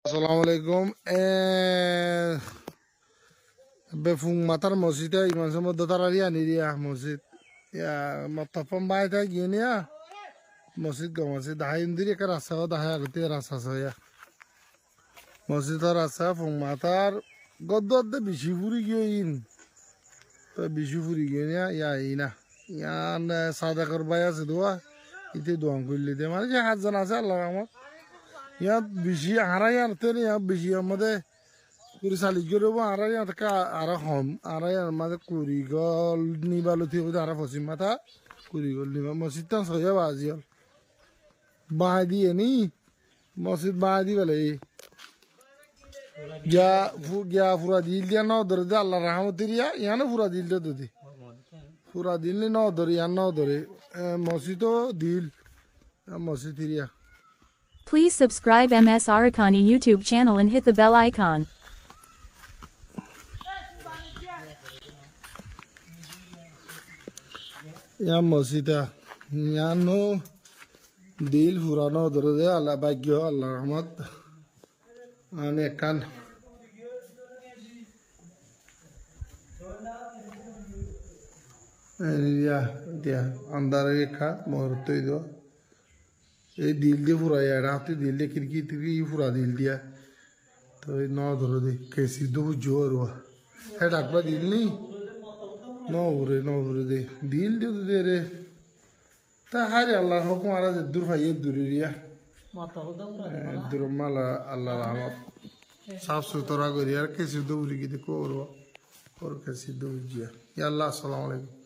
Assalamualaikum. Befung matar masjid ya, iman sama dotaria ni dia masjid. Ya, matapam baik ya gini ya. Masjid ka masjid dah indiri ka rasa dah agti rasa saya. Masjid rasa fung matar godot de bishifuri gyoin. To bishifuri gyoin ya ina. Ya na sada karbaya sedua. Itu doang kulli de mana ya hazan asa Allah rahmat. Ya bishi haraya arteri ya bishi amade. Kuri sali gyoro ba araya taka ara hom araya amade kuri gol ni balu thi uda ara fosim mata kuri gol ni masjid tan soya baziyal. Bahadi ini masjid bahadi bale ya pura dil dia no dor da Allah rahmatiria ya na pura dil do di pura dil ni no dor ya no dor masjid to dil masjid tiria. Please subscribe MS Arakani YouTube channel and hit the bell icon. Ya masjid ya no dil pura no dor de Allah bagyo Allah rahmat ane kan dia andar rekha muhurto ido এই দিল দিয়ে ফুরাই রাতে দিল দিয়ে খিড়কি টিড়কি ফুরা দিল দিয়া তো এই ন ধরো দে কেসি দু জোর হ্যাঁ ডাকবা দিল নি ন উড়ে দে দিল দিয়ে দে রে তা হারে আল্লাহ হুকুম আরা যে দূর ভাই দূরে রিয়া দূর মালা আল্লাহ রহমত সাফ সুতরা করি আর কেসি দু উড়ি গিয়ে করবো ওর কেসি দু জিয়া আল্লাহ আসসালামু আলাইকুম।